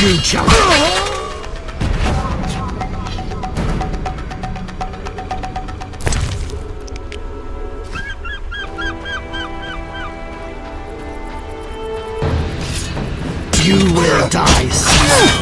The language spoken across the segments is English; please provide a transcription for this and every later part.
You jump! You will die soon!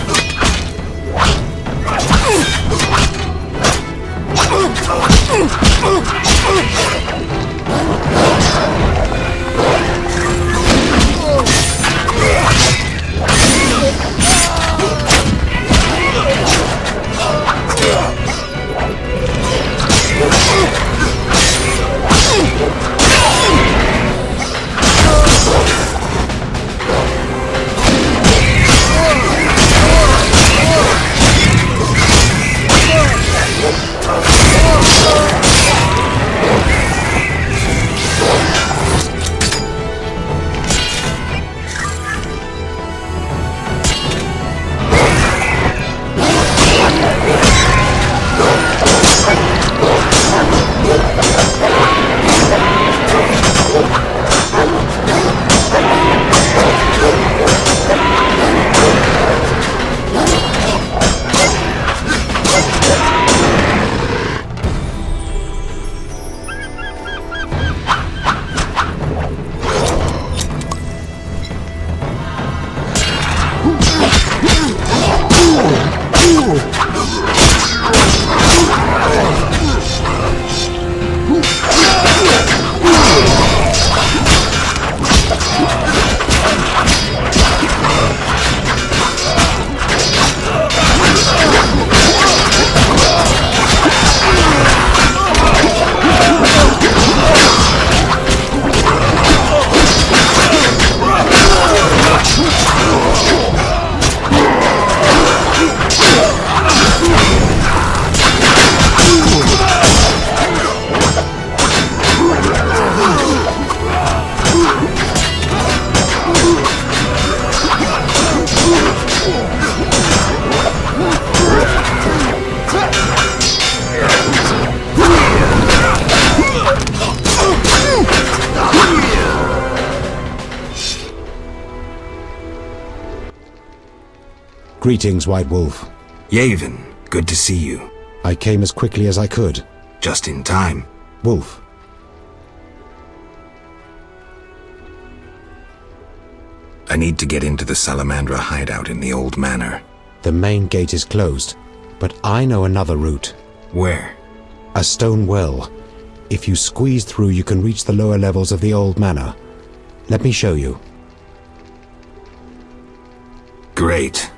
Greetings, White Wolf. Javed, good to see you. I came as quickly as I could. Just in time. Wolf. I need to get into the Salamandra hideout in the old manor. The main gate is closed, but I know another route. Where? A stone well. If you squeeze through, you can reach the lower levels of the old manor. Let me show you. Great.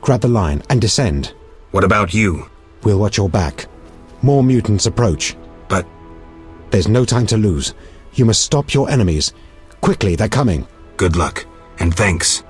Grab the line and descend. What about you? We'll watch your back. More mutants approach. But There's no time to lose. You must stop your enemies. Quickly, they're coming. good luck, and thanks.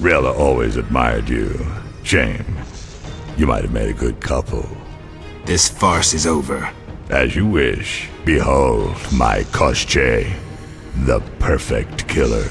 Rella always admired you. Shame. You might have made a good couple. This farce is over. As you wish. Behold my Koschei, the perfect killer.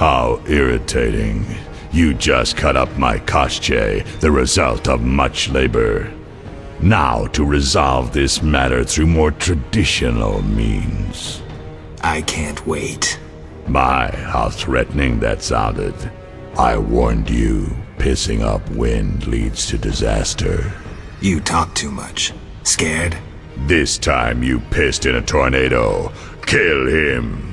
How irritating. You just cut up my Koschei, the result of much labor. Now to resolve this matter through more traditional means. I can't wait. My, how threatening that sounded. I warned you, pissing up wind leads to disaster. You talk too much. Scared? This time you pissed in a tornado. Kill him.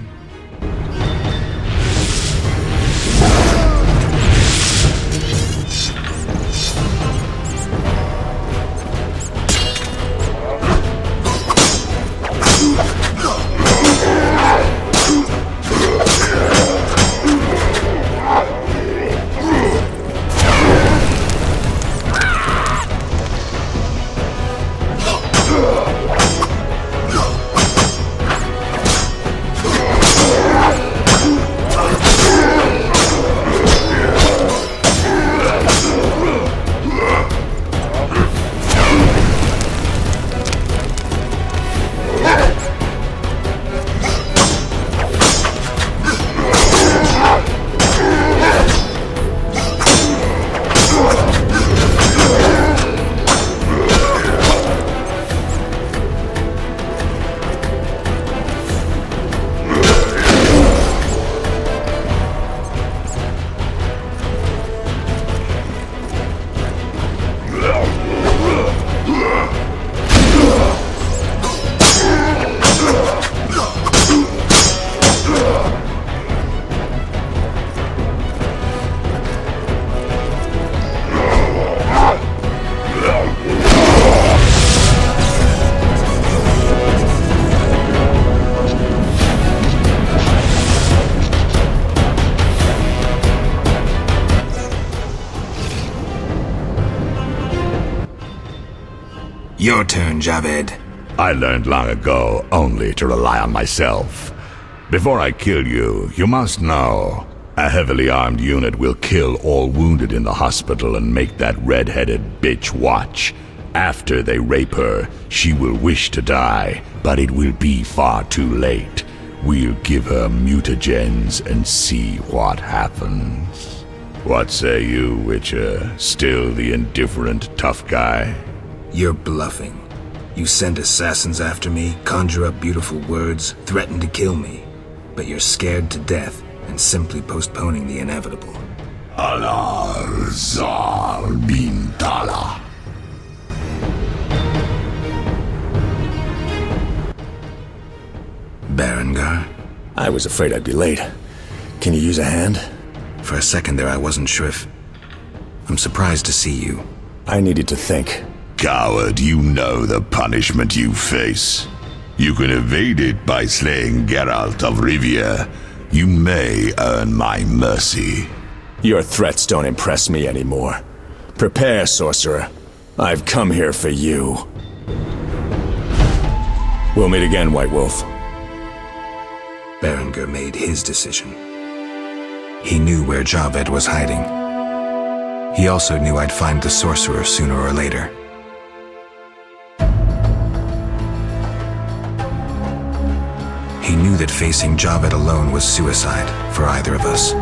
Your turn, Javed. I learned long ago only to rely on myself. Before I kill you, you must know, a heavily armed unit will kill all wounded in the hospital and make that red-headed bitch watch. After they rape her, she will wish to die, but it will be far too late. We'll give her mutagens and see what happens. What say you, Witcher? Still the indifferent tough guy? You're bluffing. You send assassins after me, conjure up beautiful words, threaten to kill me. But you're scared to death and simply postponing the inevitable. Azar bin Tala. Berengar? I was afraid I'd be late. Can you use a hand? For a second there I wasn't sure if... I'm surprised to see you. I needed to think. Coward, you know the punishment you face. You can evade it by slaying Geralt of Rivia. You may earn my mercy. Your threats don't impress me anymore. Prepare, sorcerer. I've come here for you. We'll meet again, White Wolf. Berengar made his decision. He knew where Javed was hiding. He also knew I'd find the sorcerer sooner or later. He knew that facing Javed alone was suicide for either of us.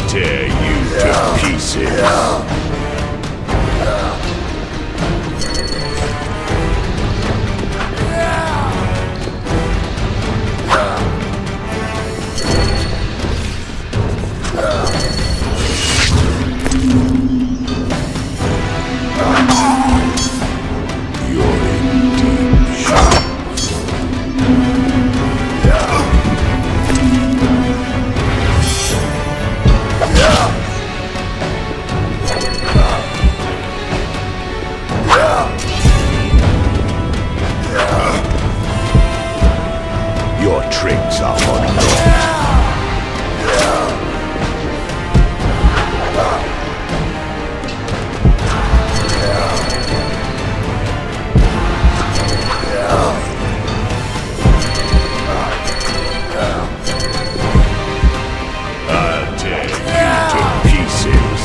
tear you to pieces. Your tricks are unknown. I'll tear you to pieces.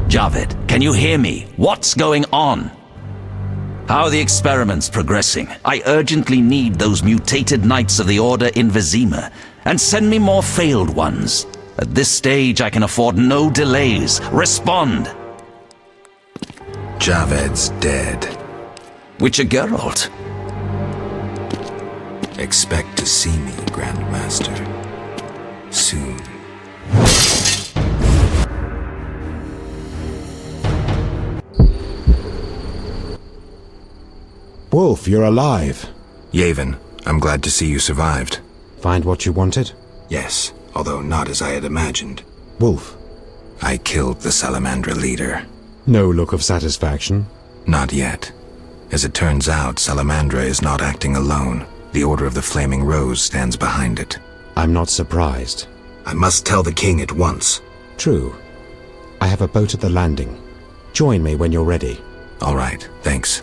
Javed, can you hear me? What's going on? How are the experiments progressing? I urgently need those mutated Knights of the Order in Vizima, and send me more failed ones. At this stage, I can afford no delays. Respond! Javed's dead. Witcher Geralt. Expect to see me, Grandmaster. Soon. Wolf, you're alive. Yavin, I'm glad to see you survived. Find what you wanted? Yes, although not as I had imagined. Wolf. I killed the Salamandra leader. No look of satisfaction? Not yet. As it turns out, Salamandra is not acting alone. The Order of the Flaming Rose stands behind it. I'm not surprised. I must tell the king at once. True. I have a boat at the landing. Join me when you're ready. All right, thanks.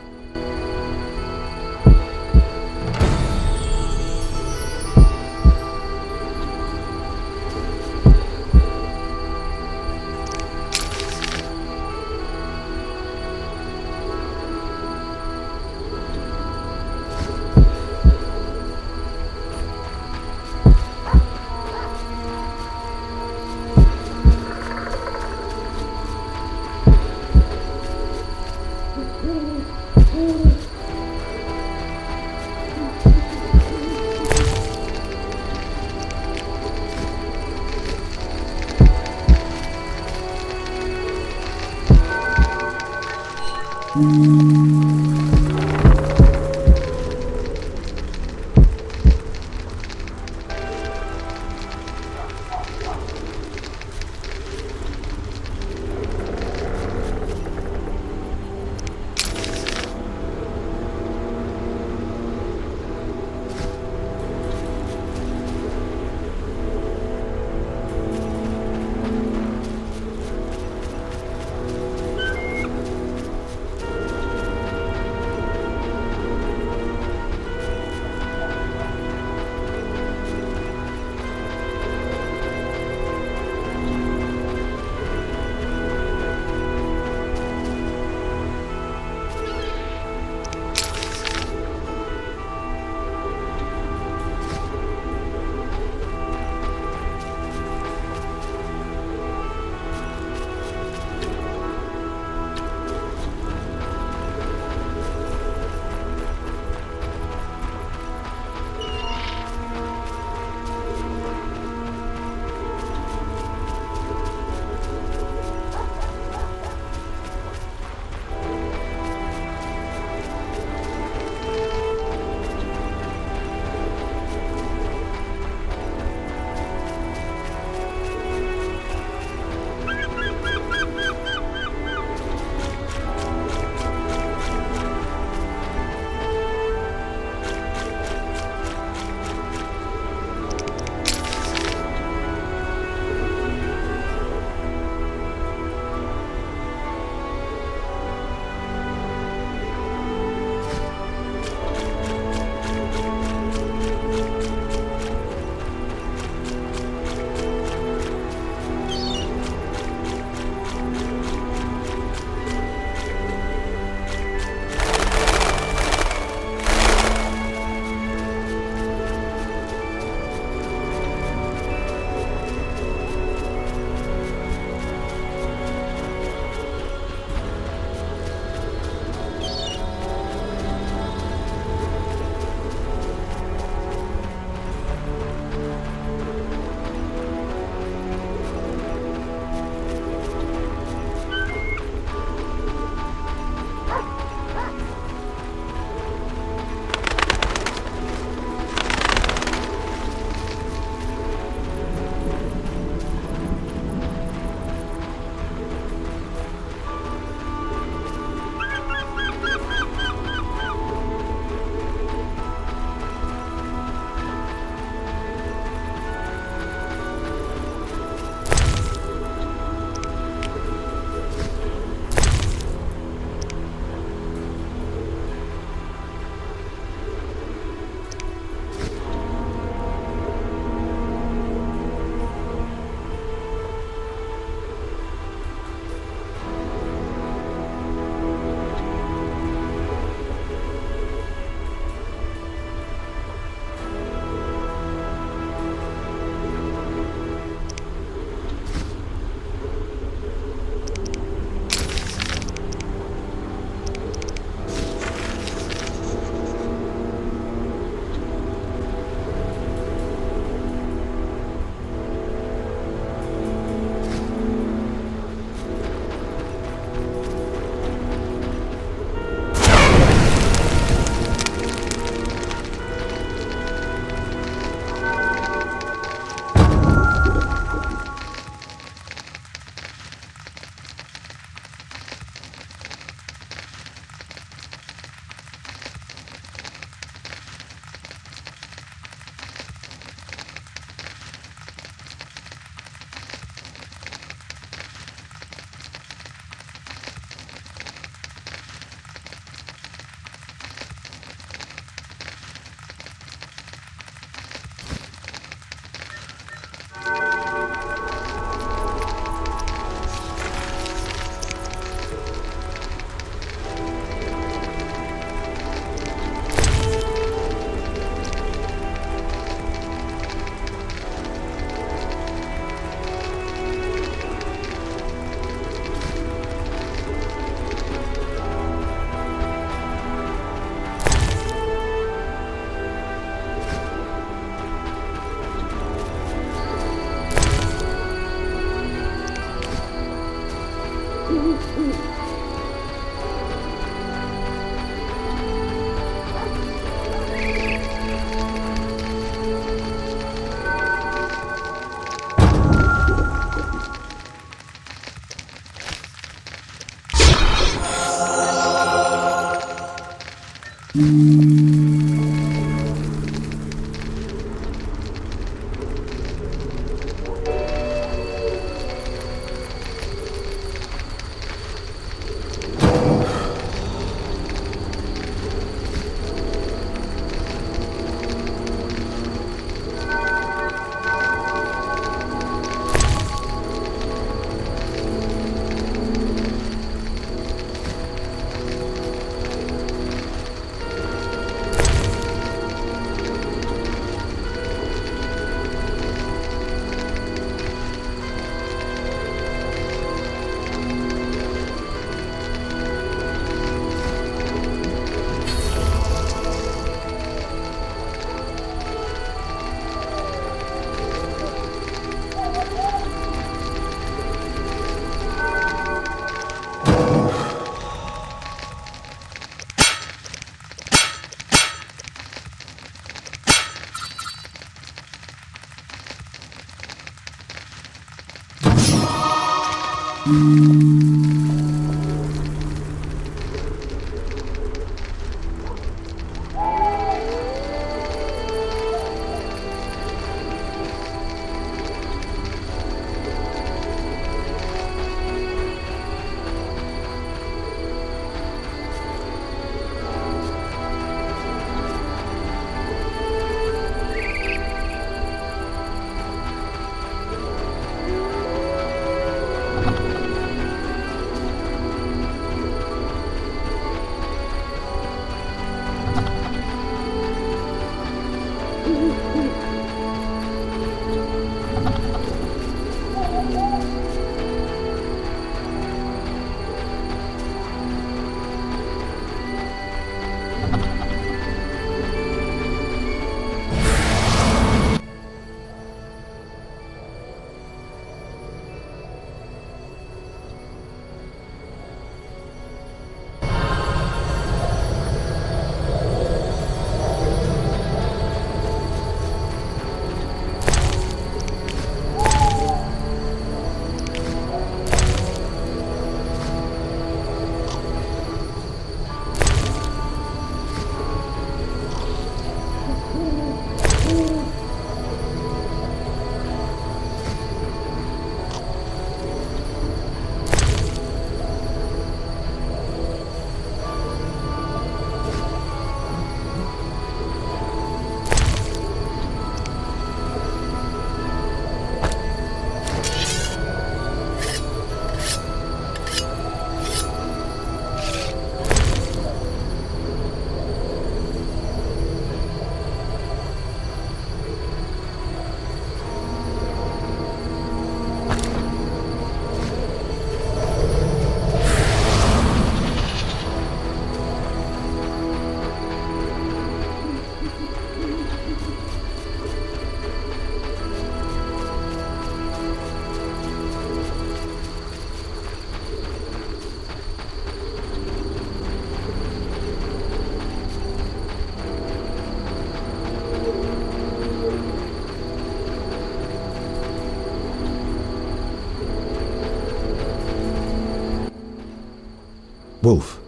Wolf.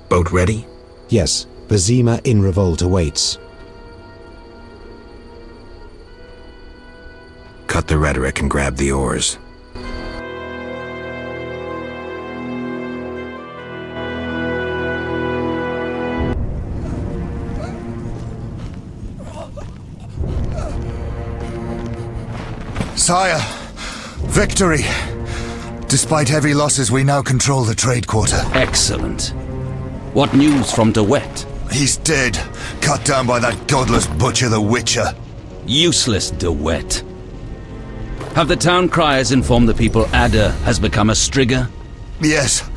Boat ready? Yes, Vizima in revolt awaits. Cut the rhetoric and grab the oars. Sire, victory! Despite heavy losses, we now control the trade quarter. Excellent. What news from DeWitt? He's dead, cut down by that godless butcher, the Witcher. Useless DeWitt. Have the town criers informed the people Ada has become a Strigger? Yes,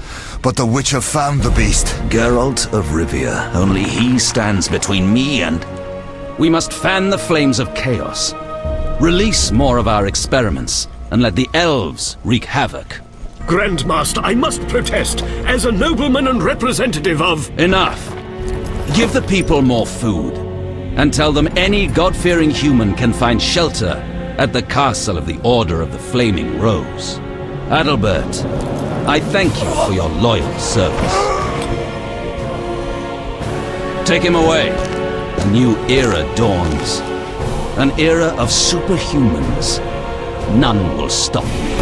but the Witcher found the beast. Geralt of Rivia. Only he stands between me and... We must fan the flames of chaos. Release more of our experiments, and let the elves wreak havoc. Grandmaster, I must protest, as a nobleman and representative of... Enough. Give the people more food, and tell them any God-fearing human can find shelter at the castle of the Order of the Flaming Rose. Adalbert, I thank you for your loyal service. Take him away. A new era dawns. An era of superhumans. None will stop me.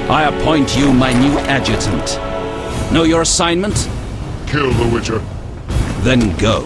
I appoint you my new adjutant. Know your assignment? Kill the Witcher. Then go.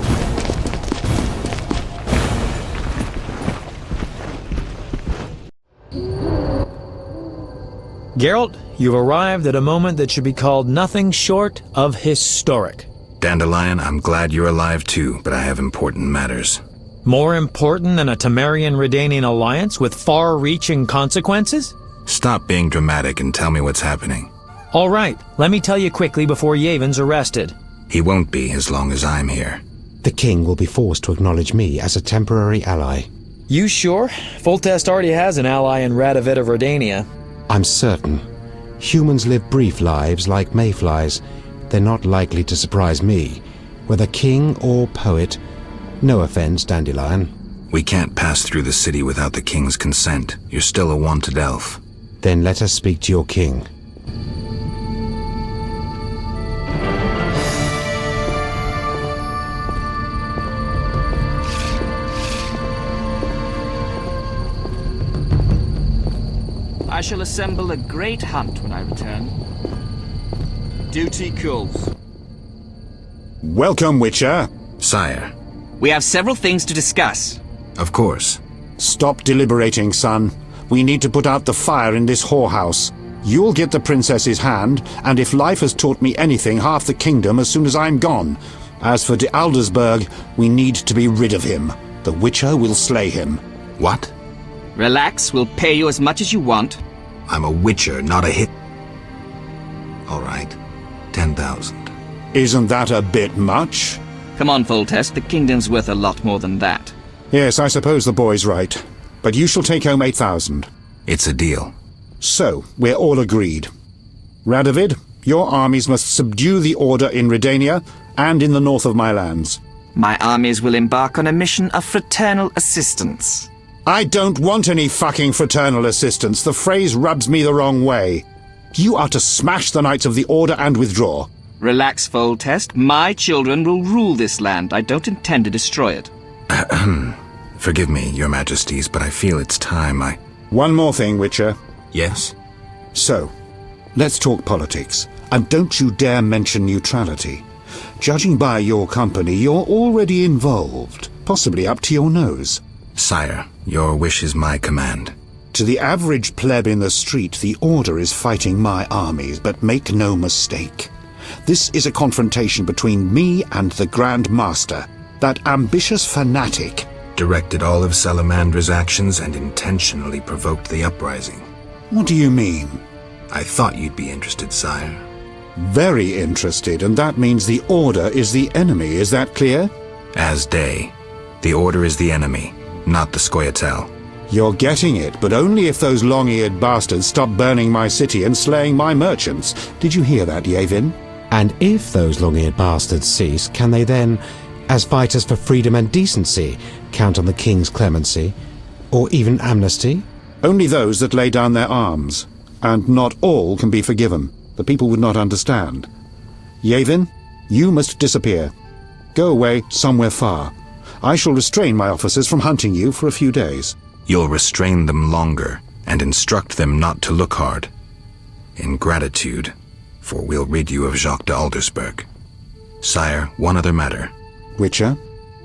Geralt, you've arrived at a moment that should be called nothing short of historic. Dandelion, I'm glad you're alive too, but I have important matters. More important than a Temerian-Redanian alliance with far-reaching consequences? Stop being dramatic and tell me what's happening. All right, let me tell you quickly before Yaven's arrested. He won't be as long as I'm here. The king will be forced to acknowledge me as a temporary ally. You sure? Foltest already has an ally in Radovid of Redania. I'm certain. Humans live brief lives like mayflies. They're not likely to surprise me, whether king or poet. No offense, Dandelion. We can't pass through the city without the king's consent. You're still a wanted elf. Then let us speak to your king. I shall assemble a great hunt when I return. Duty calls. Welcome, Witcher. Sire. We have several things to discuss. Of course. Stop deliberating, son. We need to put out the fire in this whorehouse. You'll get the princess's hand, and if life has taught me anything, half the kingdom as soon as I'm gone. As for de Aldersberg, we need to be rid of him. The Witcher will slay him. What? Relax, we'll pay you as much as you want. I'm a Witcher, not a hit. All right. 10,000. Isn't that a bit much? Come on, Foltest, the kingdom's worth a lot more than that. Yes, I suppose the boy's right. But you shall take home 8,000. It's a deal. So, we're all agreed. Radovid, your armies must subdue the Order in Redania and in the north of my lands. My armies will embark on a mission of fraternal assistance. I don't want any fucking fraternal assistance. The phrase rubs me the wrong way. You are to smash the Knights of the Order and withdraw. Relax, Foltest. My children will rule this land. I don't intend to destroy it. Forgive me, your majesties, but I feel it's time One more thing, Witcher. Yes? So, let's talk politics. And don't you dare mention neutrality. Judging by your company, you're already involved. Possibly up to your nose. Sire, your wish is my command. To the average pleb in the street, the Order is fighting my armies, but make no mistake. This is a confrontation between me and the Grand Master, that ambitious fanatic. Directed all of Salamandra's actions and intentionally provoked the uprising. What do you mean? I thought you'd be interested, sire. Very interested, and that means the Order is the enemy, is that clear? As day. The Order is the enemy, not the Scoia'tael. You're getting it, but only if those long-eared bastards stop burning my city and slaying my merchants. Did you hear that, Yavin? And if those long-eared bastards cease, can they then, as fighters for freedom and decency, count on the king's clemency? Or even amnesty? Only those that lay down their arms. And not all can be forgiven. The people would not understand. Yavin, you must disappear. Go away somewhere far. I shall restrain my officers from hunting you for a few days. You'll restrain them longer, and instruct them not to look hard. In gratitude, for we'll rid you of Jacques de Aldersberg. Sire, one other matter. Witcher?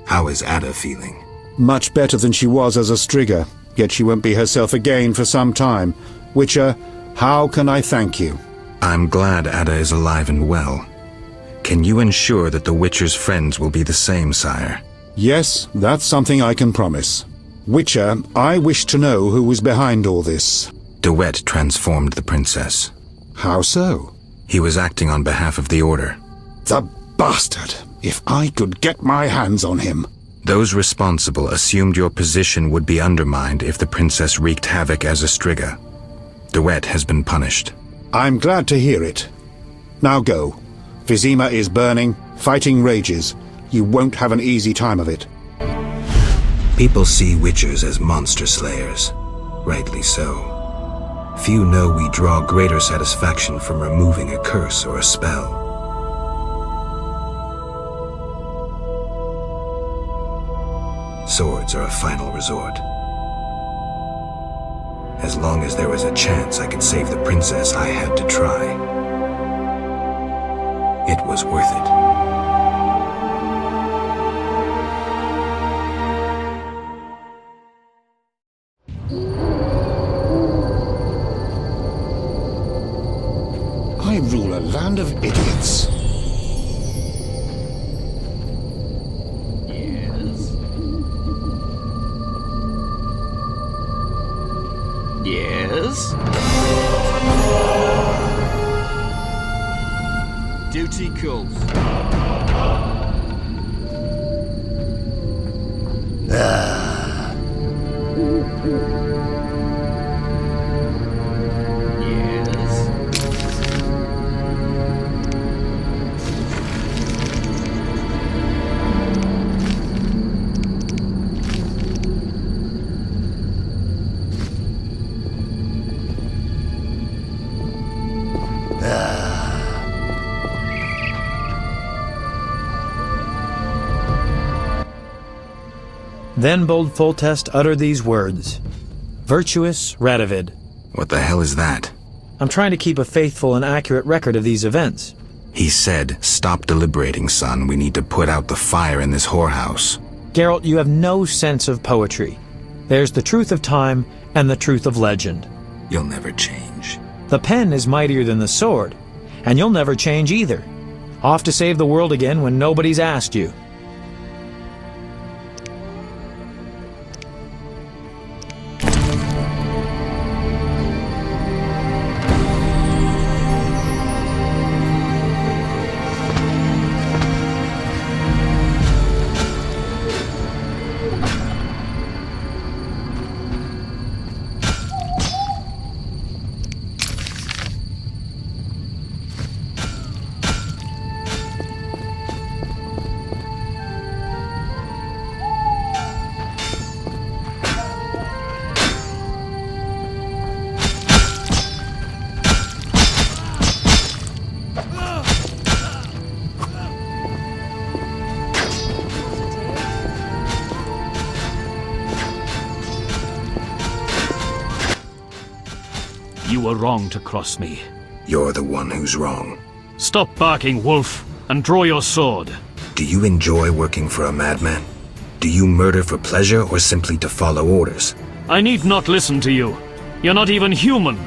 How is Ada feeling? Much better than she was as a Strigger, yet she won't be herself again for some time. Witcher, how can I thank you? I'm glad Ada is alive and well. Can you ensure that the Witcher's friends will be the same, sire? Yes, that's something I can promise. Witcher, I wish to know who was behind all this. De Wet transformed the princess. How so? He was acting on behalf of the Order. The bastard! If I could get my hands on him. Those responsible assumed your position would be undermined if the princess wreaked havoc as a Striga. De Wet has been punished. I'm glad to hear it. Now go. Vizima is burning, fighting rages. You won't have an easy time of it. People see witchers as monster slayers. Rightly so. Few know we draw greater satisfaction from removing a curse or a spell. Swords are a final resort. As long as there was a chance I could save the princess, I had to try. It was worth it. I rule a land of idiots. Yes? Duty calls. Yes? Then bold Foltest uttered these words. Virtuous Radovid. What the hell is that? I'm trying to keep a faithful and accurate record of these events. He said, "Stop deliberating, son. We need to put out the fire in this whorehouse." Geralt, you have no sense of poetry. There's the truth of time and the truth of legend. You'll never change. The pen is mightier than the sword, and you'll never change either. Off to save the world again when nobody's asked you. You were wrong to cross me. You're the one who's wrong. Stop barking, wolf, and draw your sword. Do you enjoy working for a madman? Do you murder for pleasure or simply to follow orders? I need not listen to you. You're not even human.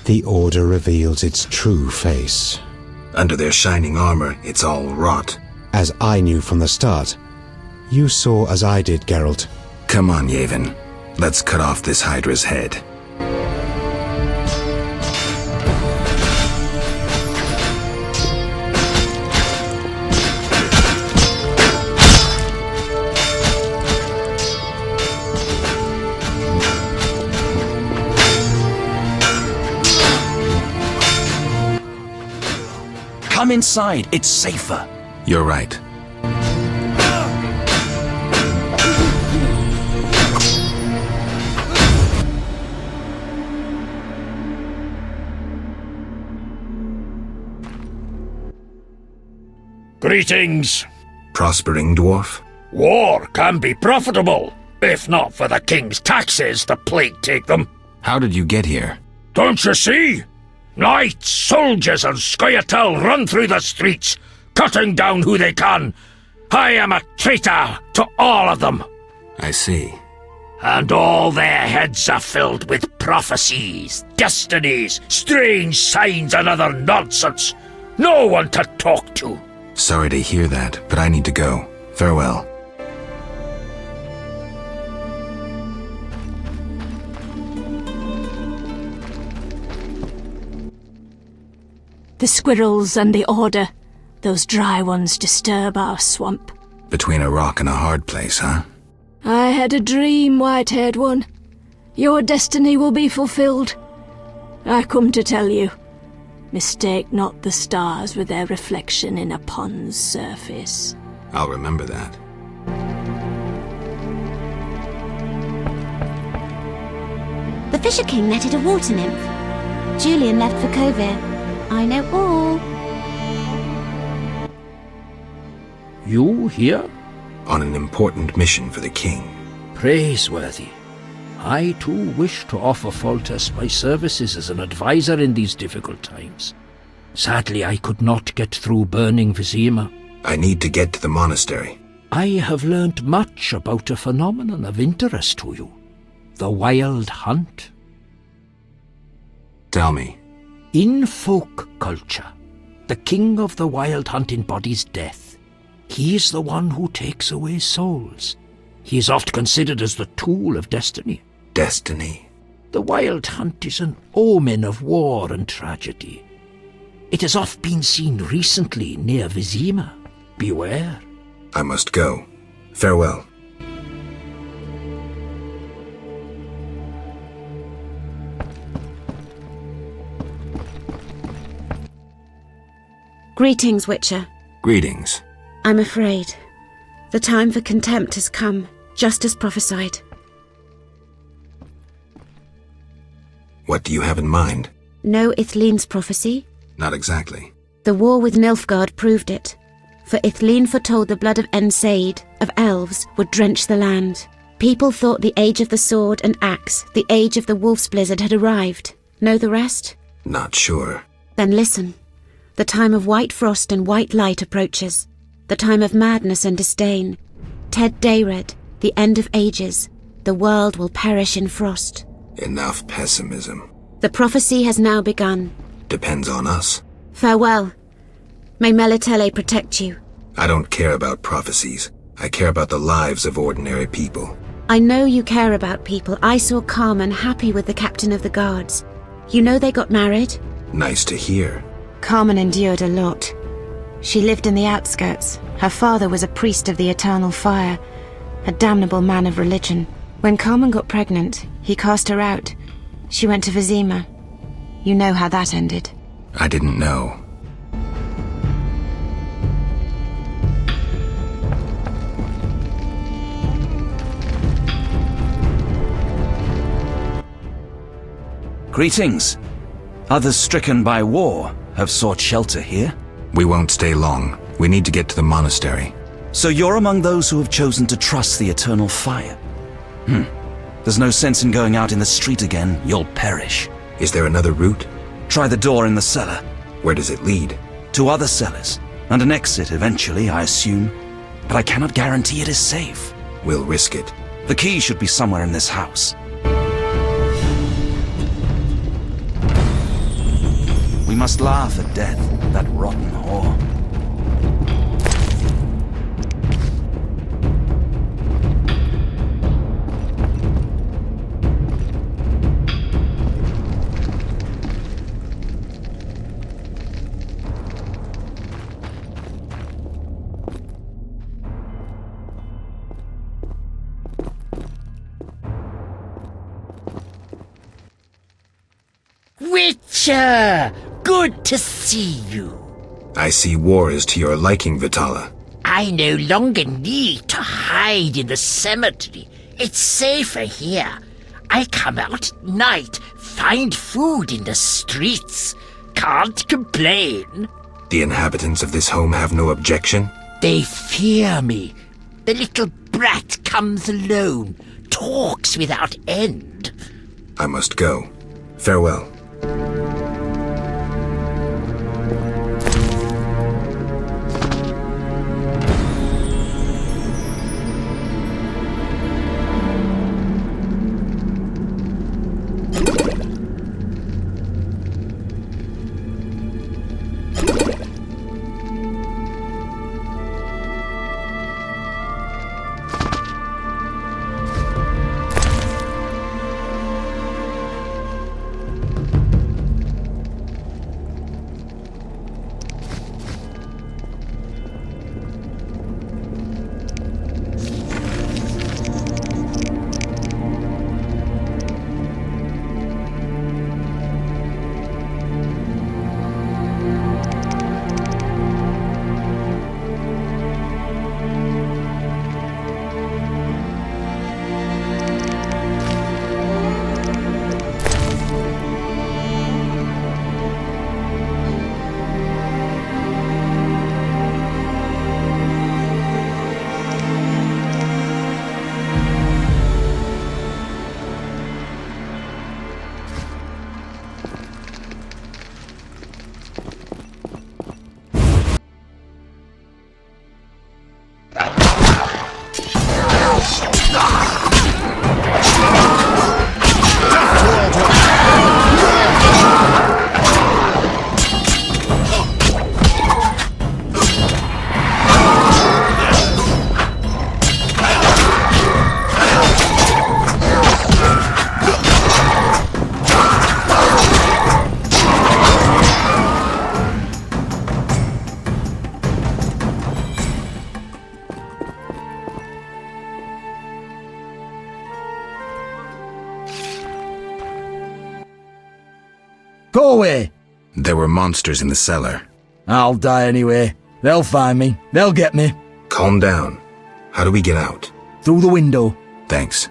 The Order reveals its true face. Under their shining armor, it's all rot. As I knew from the start. You saw as I did, Geralt. Come on, Yavin. Let's cut off this Hydra's head. Come inside, it's safer. You're right. Greetings. Prospering, dwarf? War can be profitable, If not for the king's taxes, the plague take them. How did you get here? Don't you see? Knights, soldiers, and Scoia'tael run through the streets, cutting down who they can. I am a traitor to all of them. I see. And all their heads are filled with prophecies, destinies, strange signs, and other nonsense. No one to talk to. Sorry to hear that, but I need to go. Farewell. The squirrels and the Order. Those dry ones disturb our swamp. Between a rock and a hard place, huh? I had a dream, white-haired one. Your destiny will be fulfilled. I come to tell you. Mistake not the stars with their reflection in a pond's surface. I'll remember that. The Fisher King netted a water nymph. Julian left for Kovir. I know all. You here? On an important mission for the king. Praiseworthy. I too wish to offer Foltest my services as an advisor in these difficult times. Sadly, I could not get through burning Vizima. I need to get to the monastery. I have learnt much about a phenomenon of interest to you. The Wild Hunt. Tell me. In folk culture, the king of the Wild Hunt embodies death. He is the one who takes away souls. He is oft considered as the tool of destiny. Destiny? The Wild Hunt is an omen of war and tragedy. It has oft been seen recently near Vizima. Beware. I must go. Farewell. Greetings, Witcher. Greetings. I'm afraid. The time for contempt has come, just as prophesied. What do you have in mind? Know Ithlinne's prophecy? Not exactly. The war with Nilfgaard proved it. For Ithlinne foretold the blood of Ensaid, of elves, would drench the land. People thought the age of the sword and axe, the age of the wolf's blizzard had arrived. Know the rest? Not sure. Then listen. The time of white frost and white light approaches. The time of madness and disdain. Ted Dayred, the end of ages. The world will perish in frost. Enough pessimism. The prophecy has now begun. Depends on us. Farewell. May Melitele protect you. I don't care about prophecies. I care about the lives of ordinary people. I know you care about people. I saw Carmen happy with the captain of the guards. You know they got married? Nice to hear. Carmen endured a lot. She lived in the outskirts. Her father was a priest of the eternal fire, a damnable man of religion. When Carmen got pregnant, he cast her out. She went to Vizima. You know how that ended. I didn't know. Greetings. Others stricken by war have sought shelter here. We won't stay long. We need to get to the monastery. So you're among those who have chosen to trust the eternal fire. There's no sense in going out in the street again. You'll perish. Is there another route? Try the door in the cellar. Where does it lead? To other cellars, and an exit eventually, I assume. But I cannot guarantee it is safe. We'll risk it. The key should be somewhere in this house. We must laugh at death, that rotten whore. Witcher! Good to see you. I see war is to your liking, Vitala. I no longer need to hide in the cemetery. It's safer here. I come out at night, find food in the streets. Can't complain. The inhabitants of this home have no objection? They fear me. The little brat comes alone, talks without end. I must go. Farewell. Go away! There were monsters in the cellar. I'll die anyway. They'll find me. They'll get me. Calm down. How do we get out? Through the window. Thanks.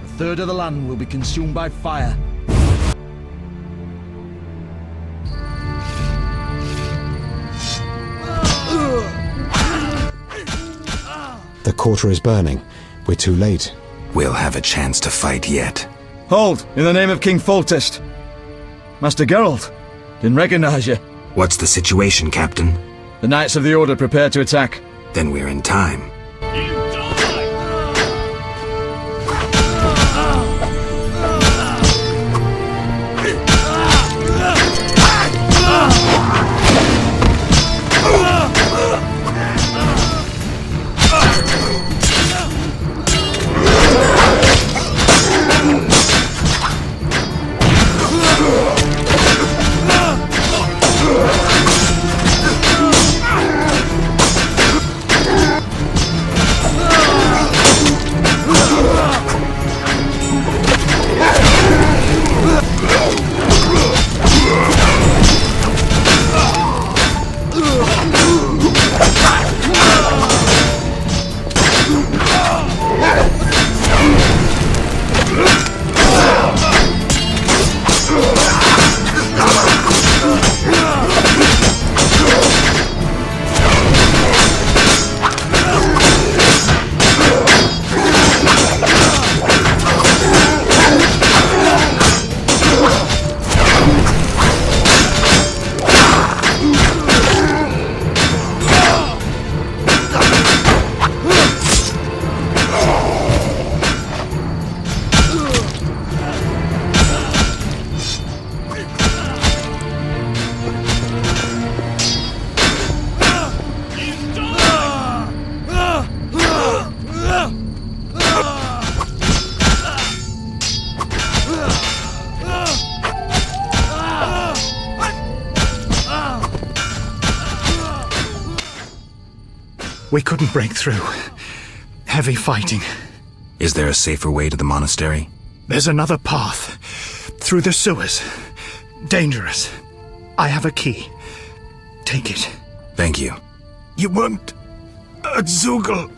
A third of the land will be consumed by fire. The quarter is burning. We're too late. We'll have a chance to fight yet. Hold, in the name of King Foltest. Master Geralt, didn't recognize you. What's the situation, Captain? The Knights of the Order prepare to attack. Then we're in time. We couldn't break through. Heavy fighting. Is there a safer way to the monastery? There's another path. Through the sewers. Dangerous. I have a key. Take it. Thank you. You weren't... Azugel.